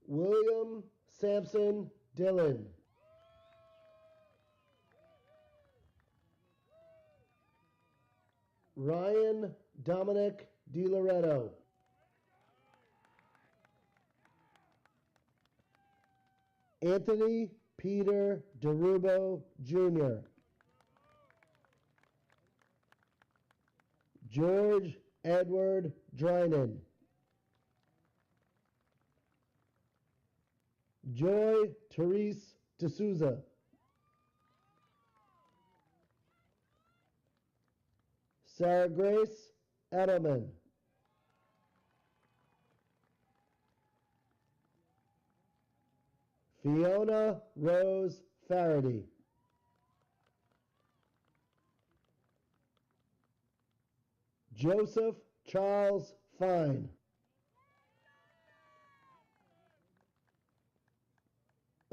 William Sampson Dillon. Ryan Dominic DiLoretto. Anthony Peter DeRubo Jr. George Edward Drynan. Joy Therese D'Souza. Sarah Grace Edelman. Fiona Rose Faraday. Joseph Charles Fine.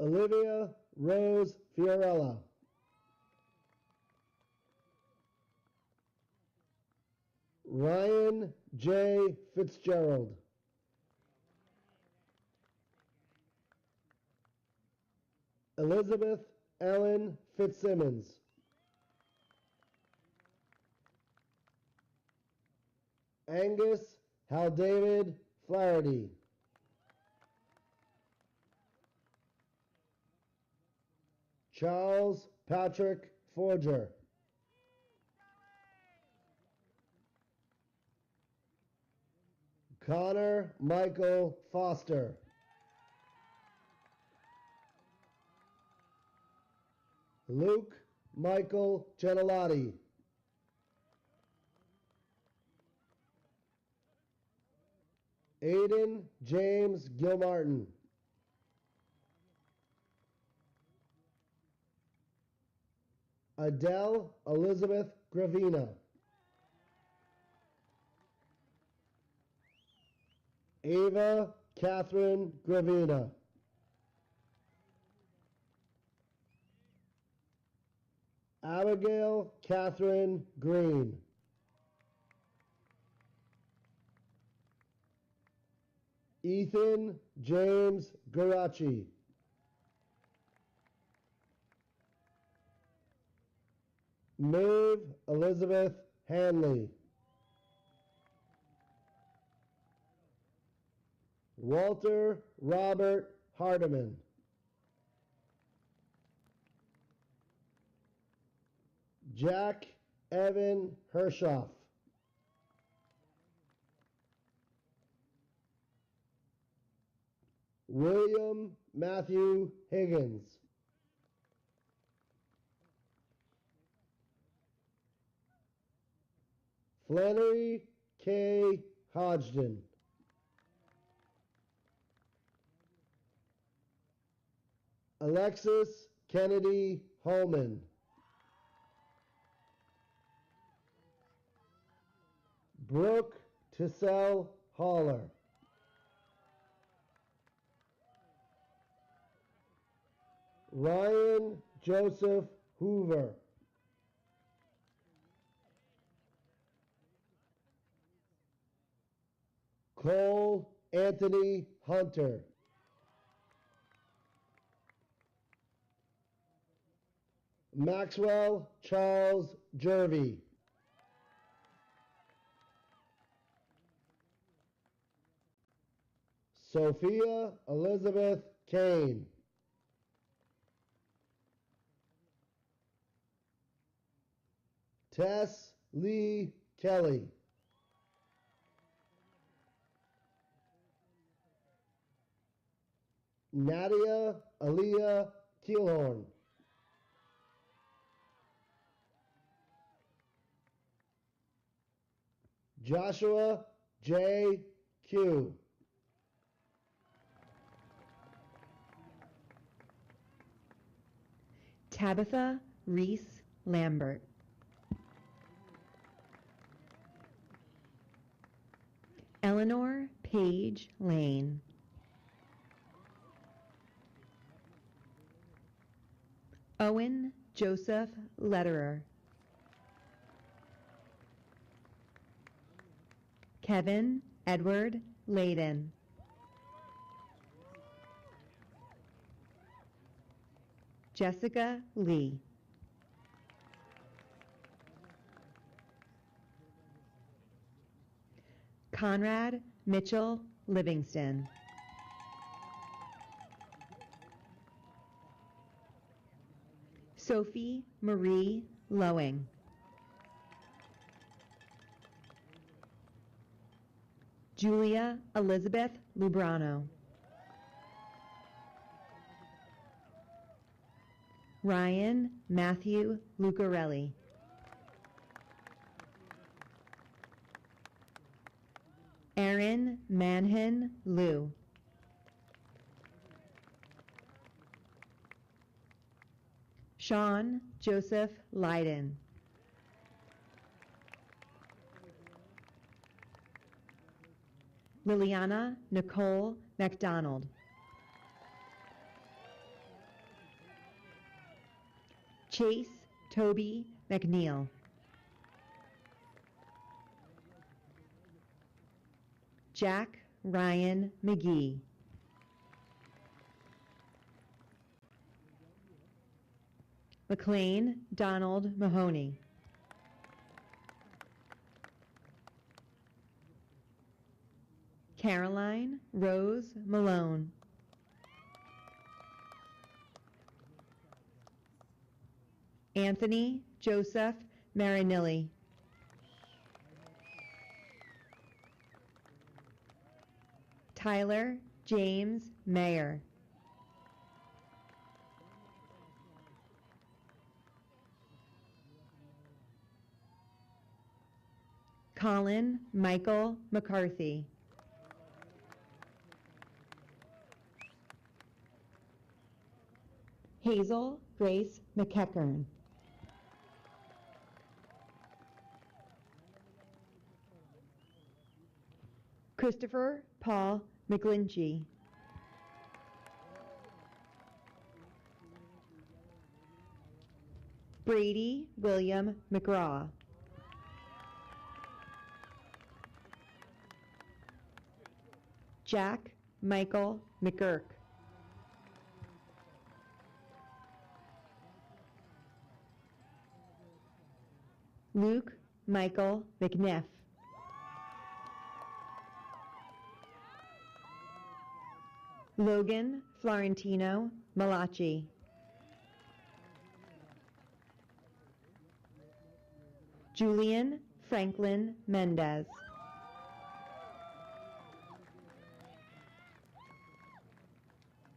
Olivia Rose Fiorella. Ryan J. Fitzgerald. Elizabeth Ellen Fitzsimmons. Angus Hal David Flaherty. Charles Patrick Forger. Connor Michael Foster. Luke Michael Genelati. Aiden James Gilmartin. Adele Elizabeth Gravina. Ava Catherine Gravina. Abigail Catherine Green. Ethan James Garachi. Maeve Elizabeth Hanley. Walter Robert Hardiman. Jack Evan Hershoff. William Matthew Higgins. Flannery K. Hodgson. Alexis Kennedy Holman. Brooke Tissell Haller. Ryan Joseph Hoover. Cole Anthony Hunter. Maxwell Charles Jervy. Sophia Elizabeth Kane. Tess Lee Kelly. Nadia Aaliyah Keelhorn. Joshua J. Q. Tabitha Reese Lambert. Eleanor Page Lane. Owen Joseph Lederer. Kevin Edward Layden. Jessica Lee. Conrad Mitchell Livingston. Sophie Marie Lowing. Julia Elizabeth Lubrano. Ryan Matthew Lucarelli. Aaron Manhan Liu. Sean Joseph Leiden. Liliana Nicole MacDonald. Chase Toby McNeil. Jack Ryan McGee. McLean Donald Mahoney. Caroline Rose Malone. Anthony Joseph Marinilli. Tyler James Mayer. Colin Michael McCarthy. Hazel Grace McEachern. Christopher Paul McGlinchey. Brady William McGraw. Jack Michael McGurk. Luke Michael McNiff. Logan Florentino Malachi. Julian Franklin Mendez.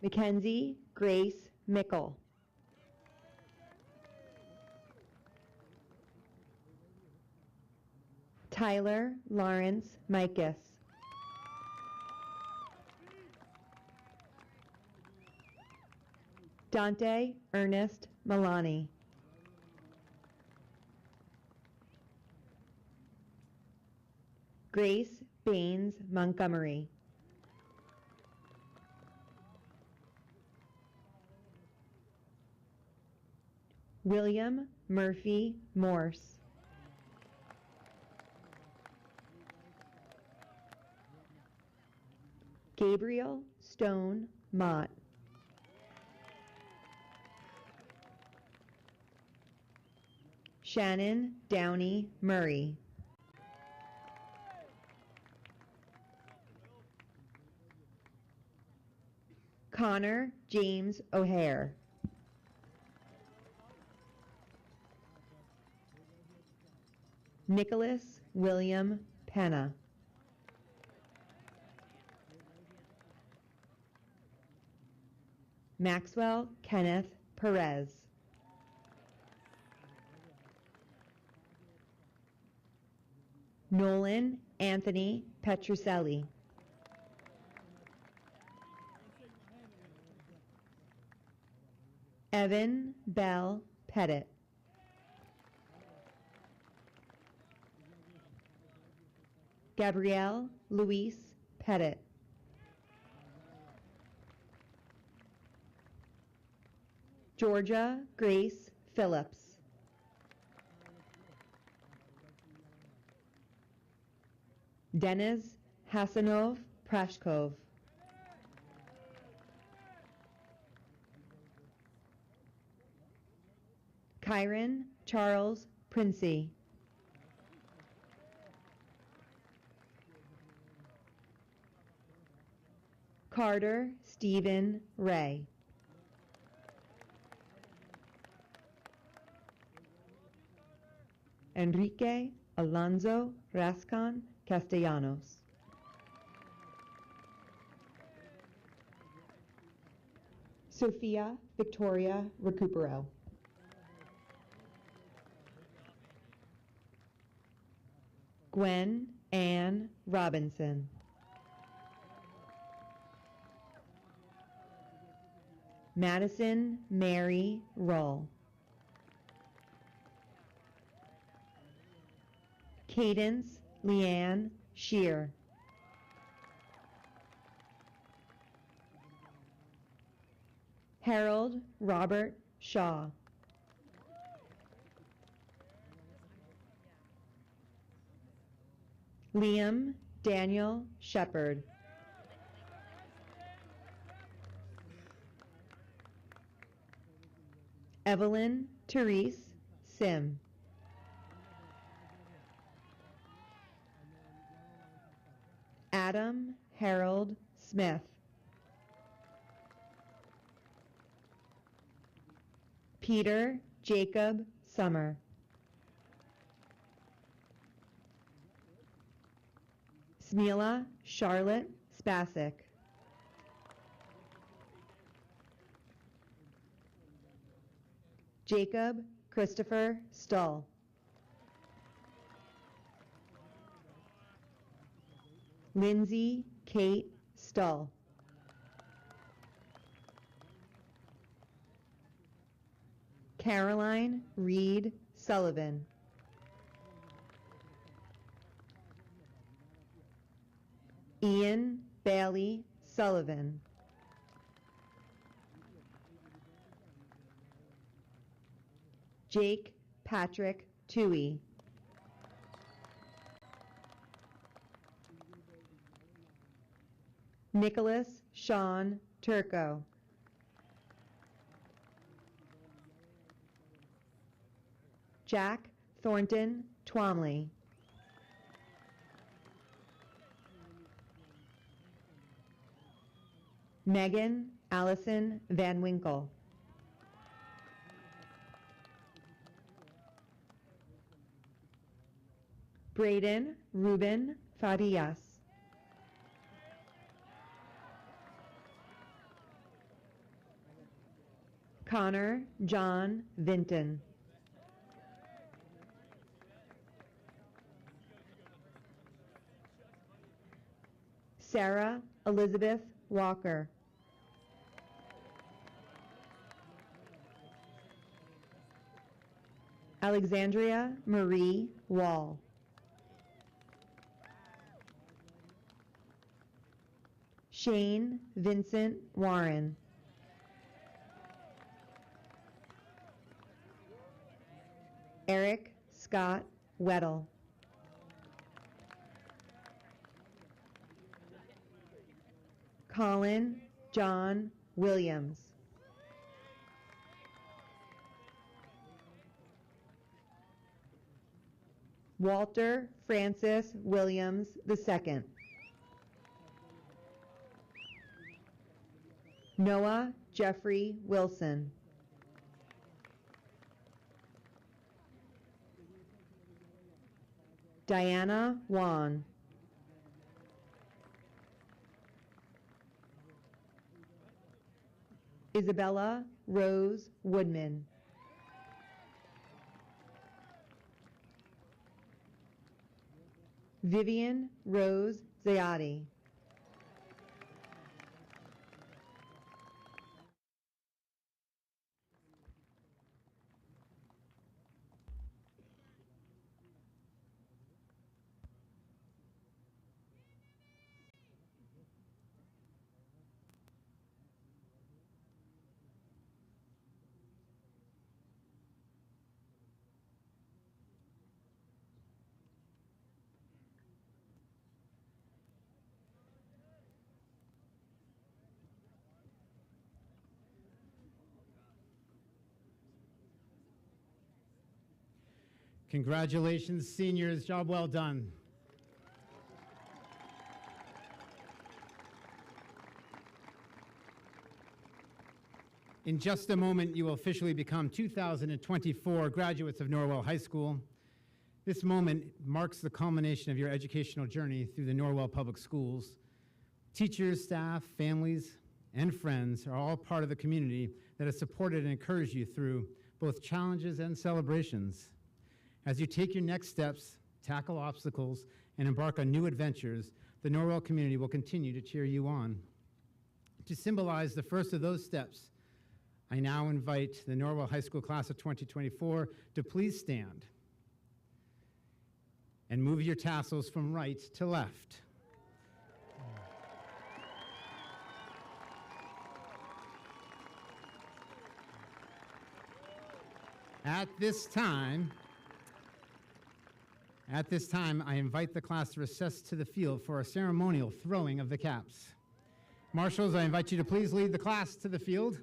Mackenzie Grace Mickle. Tyler Lawrence Micus. Dante Ernest Milani. Grace Baines Montgomery. William Murphy Morse. Gabriel Stone Mott. Shannon Downey Murray. Connor James O'Hare. Nicholas William Penna. Maxwell Kenneth Perez. Nolan Anthony Petrucelli. Evan Bell Pettit. Gabrielle Louise Pettit. Georgia Grace Phillips. Denis Hasanov Prashkov. Kyron Charles Princey. Carter Stephen Ray. Enrique Alonso Rascon Castellanos. Sophia Victoria Recupero. Gwen Ann Robinson. Madison Mary Rull. Cadence Leanne Shear. Harold Robert Shaw. Liam Daniel Shepard. Evelyn Therese Sim. Adam Harold Smith. Peter Jacob Summer. Smila Charlotte Spasic. Jacob Christopher Stull. Lindsay Kate Stull. Caroline Reed Sullivan. Ian Bailey Sullivan. Jake Patrick Toohey. Nicholas Sean Turco. Jack Thornton Twomley. Megan Allison Van Winkle. Braden Ruben Farias. Connor John Vinton. Sarah Elizabeth Walker. Alexandria Marie Wall. Shane Vincent Warren. Eric Scott Weddle. Colin John Williams. Walter Francis Williams II. Noah Jeffrey Wilson. Diana Wan. Isabella Rose Woodman. Vivian Rose Zayati. Congratulations, seniors. Job well done. In just a moment, you will officially become 2024 graduates of Norwell High School. This moment marks the culmination of your educational journey through the Norwell Public Schools. Teachers, staff, families, and friends are all part of the community that has supported and encouraged you through both challenges and celebrations. As you take your next steps, tackle obstacles, and embark on new adventures, the Norwell community will continue to cheer you on. To symbolize the first of those steps, I now invite the Norwell High School class of 2024 to please stand and move your tassels from right to left. At this time, I invite the class to recess to the field for a ceremonial throwing of the caps. Marshals, I invite you to please lead the class to the field.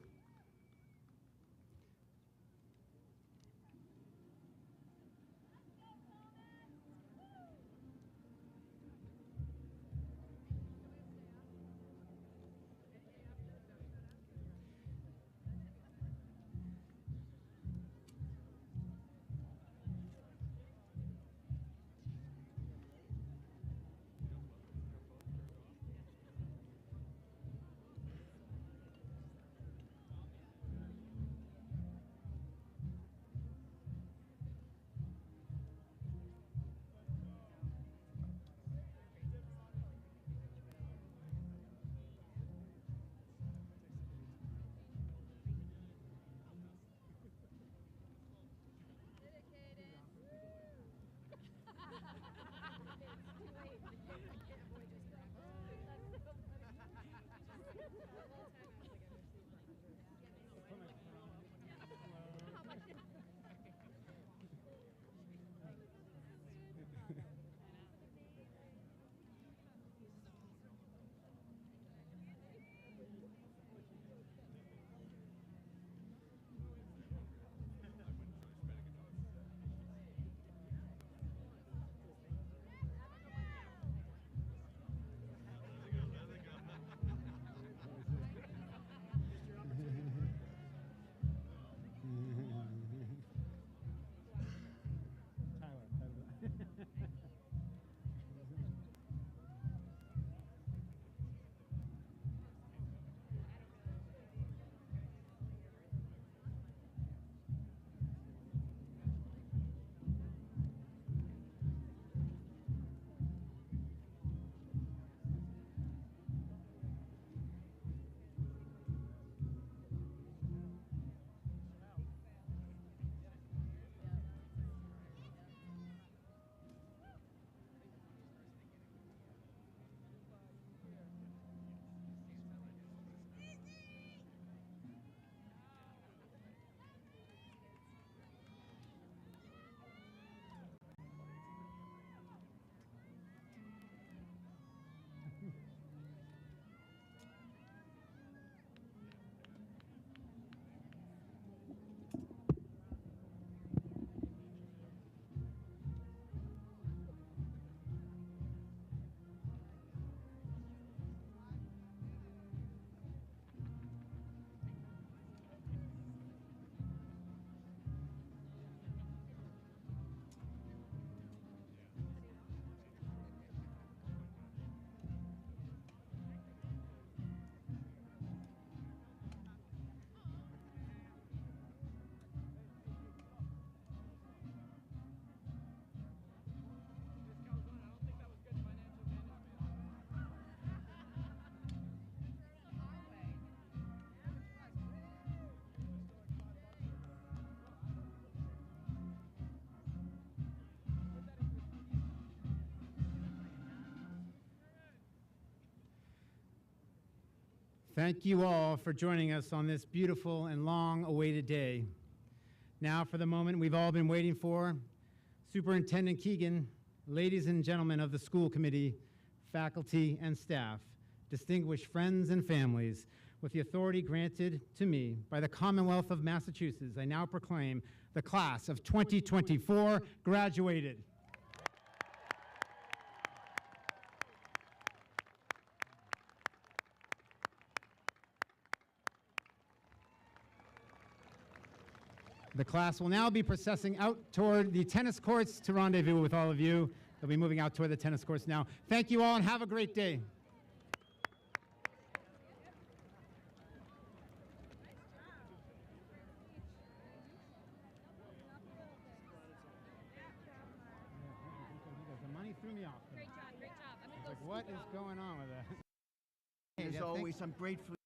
Thank you all for joining us on this beautiful and long-awaited day. Now for the moment we've all been waiting for. Superintendent Keegan, ladies and gentlemen of the school committee, faculty and staff, distinguished friends and families, with the authority granted to me by the Commonwealth of Massachusetts, I now proclaim the class of 2024 graduated. The class will now be processing out toward the tennis courts to rendezvous with all of you. They'll be moving out toward the tennis courts now. Thank you all and have a great day. The money threw me off. Great job, great job. Like, what is going on with that? As always, I'm grateful.